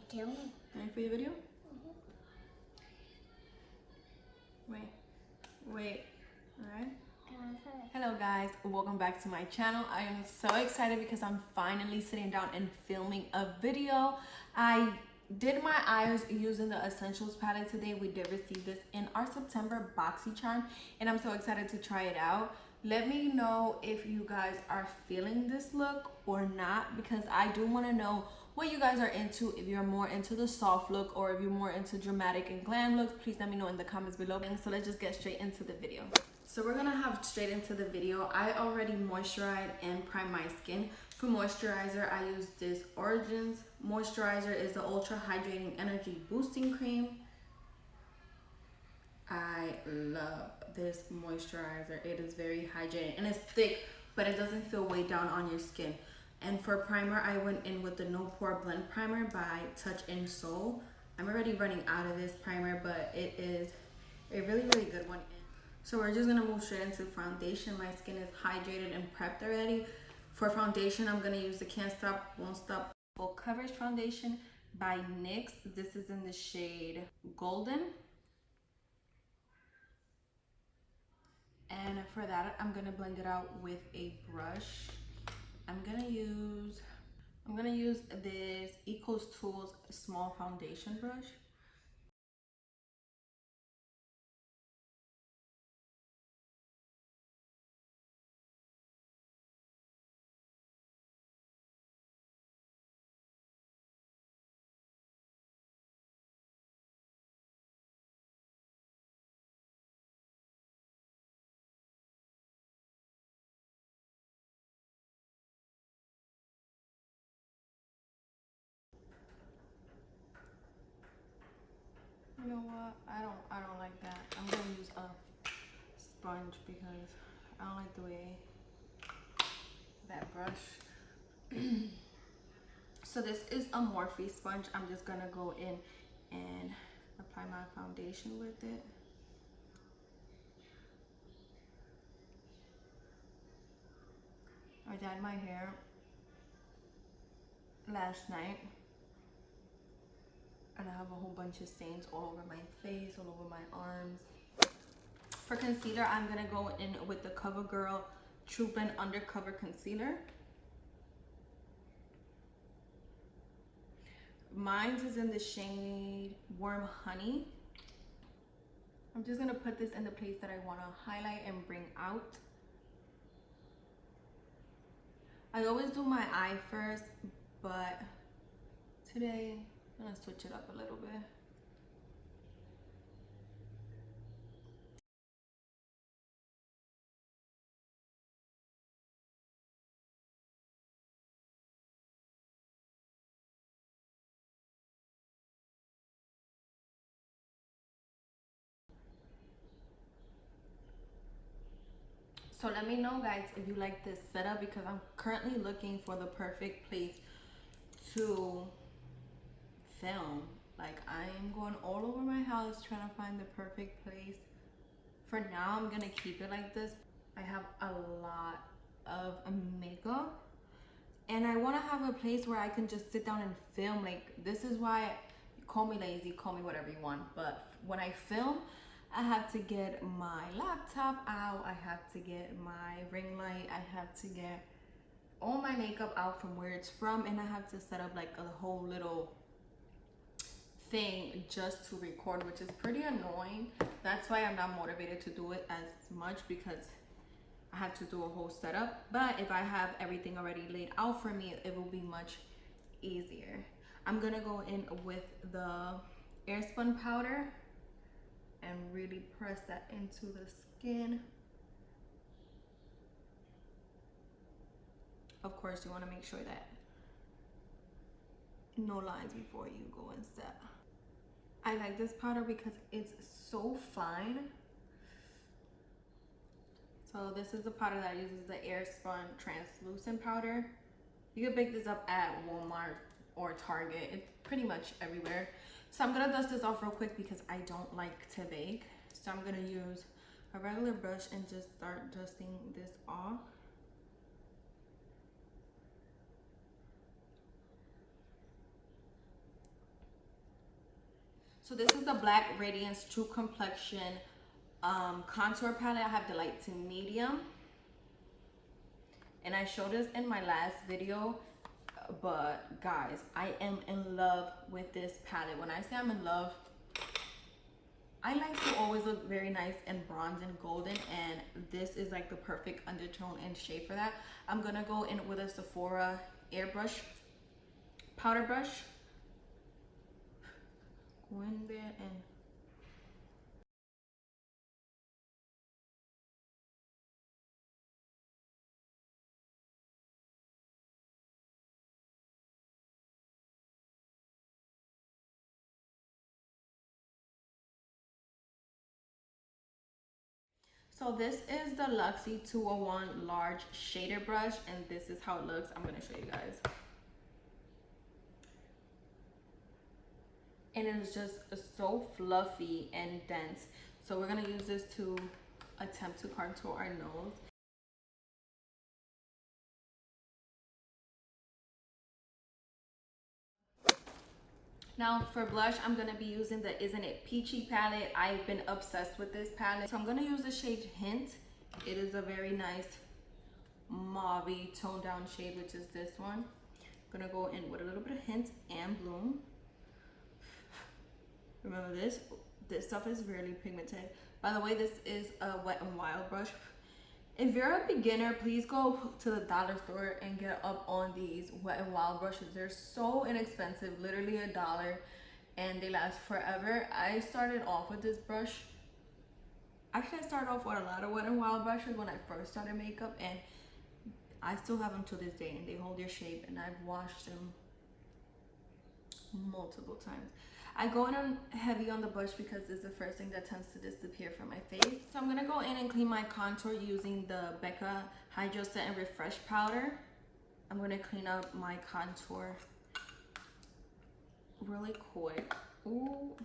Tell me. Ready for your video? Mm-hmm. Wait. Alright. Hello guys, welcome back to my channel. I am so excited because I'm finally sitting down and filming a video. I did my eyes using the Essentials palette today. We did receive this in our September BoxyCharm and I'm so excited to try it out. Let me know if you guys are feeling this look or not, because I do want to know what you guys are into. If you're more into the soft look or if you're more into dramatic and glam looks, please let me know in the comments below. And so let's just get straight into the video. So we're gonna have straight into the video. I already moisturized and primed my skin. For moisturizer, I use this Origins moisturizer. Is the Ultra Hydrating Energy Boosting Cream. I love this moisturizer. It is very hydrating and it's thick, but it doesn't feel weighed down on your skin. And for primer, I went in with the No Pore Blend Primer by Touch in Soul. I'm already running out of this primer, but it is a really good one. So we're just gonna move straight into foundation. My skin is hydrated and prepped already. For foundation, I'm gonna use the Can't Stop, Won't Stop Full Coverage Foundation by NYX. This is in the shade Golden. And for that, I'm gonna blend it out with a brush. I'm gonna use this Eco's Tools small foundation brush. You know what? I don't like that. I'm gonna use a sponge because I don't like the way that brush. So this is a Morphe sponge. I'm just gonna go in and apply my foundation with it. I dyed my hair last night and I have a whole bunch of stains all over my face, all over my arms. For concealer, I'm gonna go in with the COVERGIRL TRUBLEND Undercover Concealer. Mine is in the shade Warm Honey. I'm just gonna put this in the place that I wanna highlight and bring out. I always do my eye first, but today I'm gonna switch it up a little bit. So let me know guys if you like this setup, because I'm currently looking for the perfect place to film. Like, I'm going all over my house trying to find the perfect place. For now, I'm gonna keep it like this. I have a lot of makeup and I want to have a place where I can just sit down and film. Like, this is why, call me lazy, call me whatever you want, but when I film, I have to get my laptop out, I have to get my ring light, I have to get all my makeup out from where it's from, and I have to set up like a whole little thing just to record, which is pretty annoying. That's why I'm not motivated to do it as much, because I have to do a whole setup. But if I have everything already laid out for me, it will be much easier. I'm gonna go in with the AIRSPUN powder and really press that into the skin. Of course, you want to make sure that no lines before you go and set. I like this powder because it's so fine. So this is the powder that uses the AIRSPUN translucent powder. You can pick this up at Walmart or Target. It's pretty much everywhere. So I'm gonna dust this off real quick because I don't like to bake. So I'm gonna use a regular brush and just start dusting this off. So this is the Black Radiance True Complexion contour palette. I have the light to medium. And I showed this in my last video. But guys, I am in love with this palette. When I say I'm in love, I like to always look very nice and bronze and golden, and this is like the perfect undertone and shade for that. I'm gonna go in with a Sephora airbrush powder brush. Go in there and so this is the Luxie 201 large shader brush, and this is how it looks. I'm gonna show you guys. And it's just so fluffy and dense. So we're gonna use this to attempt to contour our nose. Now for blush, I'm gonna be using the Isn't It Peachy palette. I've been obsessed with this palette. So I'm gonna use the shade Hint. It is a very nice mauve toned down shade, which is this one. I'm gonna go in with a little bit of Hint and Bloom. Remember this stuff is really pigmented. By the way, this is a Wet n Wild brush. If you're a beginner, please go to the dollar store and get up on these Wet n Wild brushes. They're so inexpensive, literally $1, and they last forever. I started off with this brush. Actually, I started off with a lot of Wet n Wild brushes when I first started makeup, and I still have them to this day, and they hold their shape, and I've washed them multiple times. I go in on heavy on the brush because it's the first thing that tends to disappear from my face. So I'm gonna go in and clean my contour using the BECCA Hydro Set and Refresh powder. I'm gonna clean up my contour really quick. Ooh.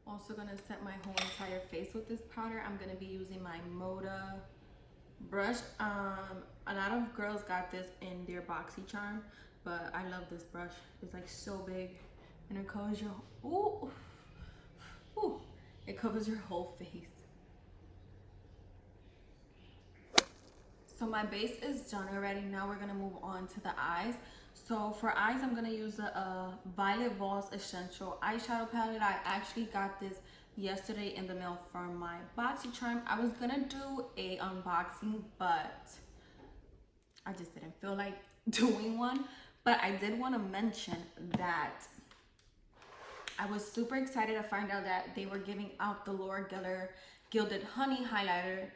Also gonna set my whole entire face with this powder. I'm gonna be using my Moda brush. A lot of girls got this in their BoxyCharm, but I love this brush. It's like so big. And it covers your, it covers your whole face. So my base is done already. Now we're gonna move on to the eyes. So for eyes, I'm gonna use the Violet VOSS Essential Eyeshadow Palette. I actually got this yesterday in the mail from my BoxyCharm. I was gonna do a unboxing, but I just didn't feel like doing one. But I did wanna mention that I was super excited to find out that they were giving out the Laura Geller Gilded Honey highlighter,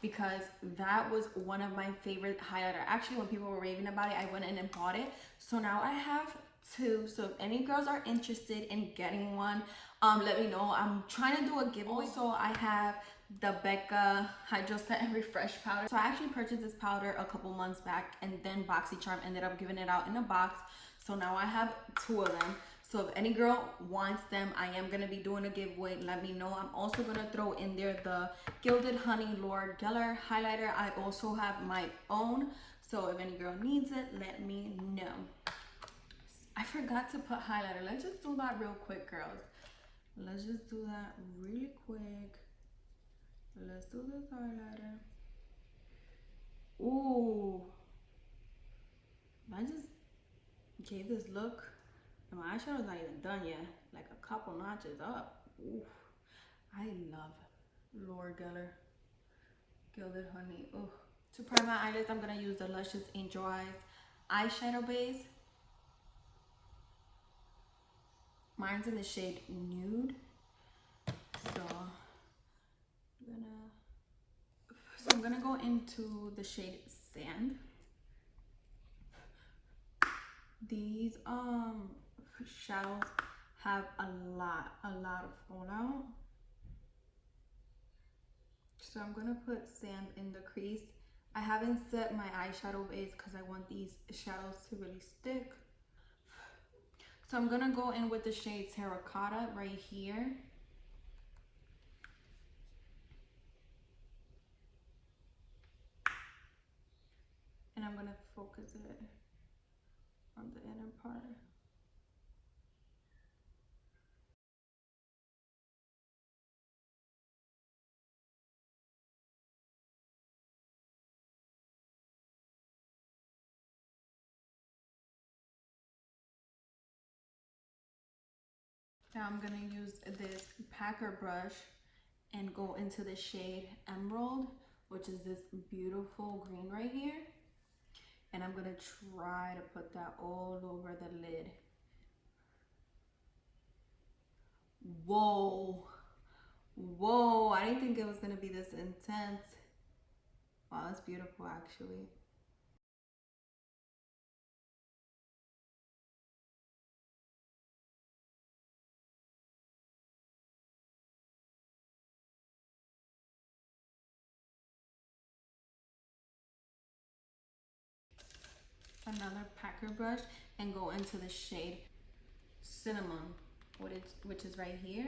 because that was one of my favorite highlighter. Actually, when people were raving about it, I went in and bought it. So now I have two. So if any girls are interested in getting one, let me know. I'm trying to do a giveaway. So I have the BECCA Hydro Set and Refresh powder. So I actually purchased this powder a couple months back, and then BoxyCharm ended up giving it out in a box. So now I have two of them. So if any girl wants them, I am going to be doing a giveaway. Let me know. I'm also going to throw in there the Gilded Honey Laura Geller highlighter. I also have my own. So if any girl needs it, let me know. I forgot to put highlighter. Let's just do that real quick, girls. Let's just do that really quick. Let's do this highlighter. Ooh. I just gave this look. My eyeshadow's not even done yet. Like a couple notches up. Oof. I love Laura Geller Gilded Honey. Ooh. To prime my eyelids, I'm gonna use the Luscious Angel Eyes eyeshadow base. Mine's in the shade Nude. So I'm gonna go into the shade Sand. These shadows have a lot of fallout. So I'm gonna put Sand in the crease. I haven't set my eyeshadow base because I want these shadows to really stick. So I'm gonna go in with the shade Terracotta right here. And I'm gonna focus it on the inner part. Now I'm gonna use this packer brush and go into the shade Emerald, which is this beautiful green right here. And I'm gonna try to put that all over the lid. Whoa. Whoa, I didn't think it was gonna be this intense. Wow, that's beautiful actually. Another packer brush and go into the shade Cinnamon, which is right here.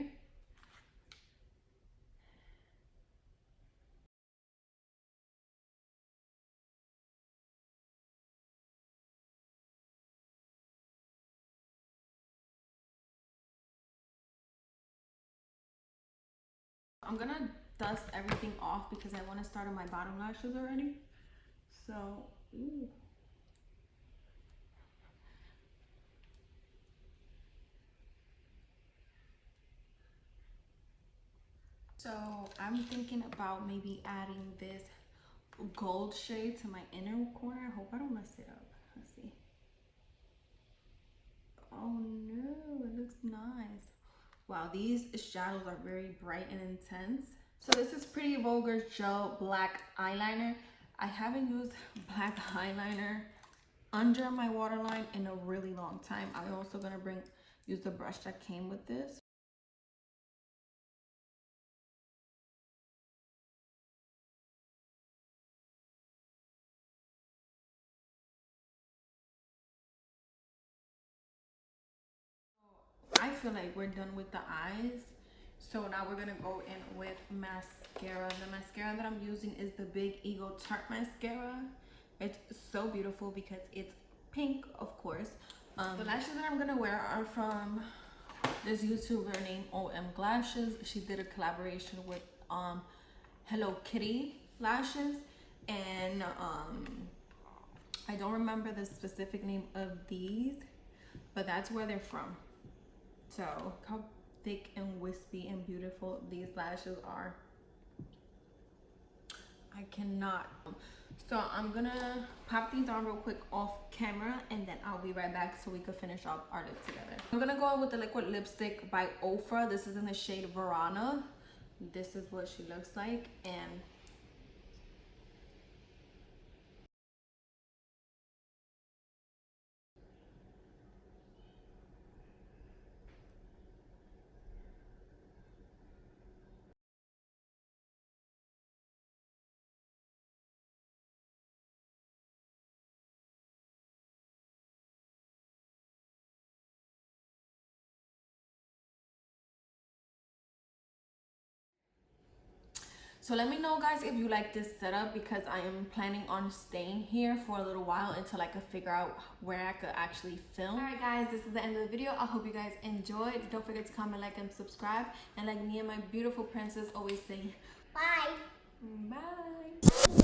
I'm gonna dust everything off because I want to start on my bottom lashes already. So, ooh. So I'm thinking about maybe adding this gold shade to my inner corner. I hope I don't mess it up. Let's see. Oh no, it looks nice. Wow, these shadows are very bright and intense. So this is Pretty Vulgar Gel Black Eyeliner. I haven't used black eyeliner under my waterline in a really long time. I'm also gonna use the brush that came with this. I feel like we're done with the eyes. So now we're gonna go in with mascara. The mascara that I'm using is the Big Eagle Tarte Mascara. It's so beautiful because it's pink, of course. The lashes that I'm gonna wear are from this YouTuber named OM Lashes. She did a collaboration with Hello Kitty lashes, and I don't remember the specific name of these, but that's where they're from. So look how thick and wispy and beautiful these lashes are. I cannot. So I'm gonna pop these on real quick off camera, and then I'll be right back so we can finish up our lip together. I'm gonna go in with the liquid lipstick by Ofra. This is in the shade Verana. This is what she looks like, and so let me know, guys, if you like this setup, because I am planning on staying here for a little while until I can figure out where I could actually film. All right, guys, this is the end of the video. I hope you guys enjoyed. Don't forget to comment, like, and subscribe. And like me and my beautiful princess always say, bye. Bye.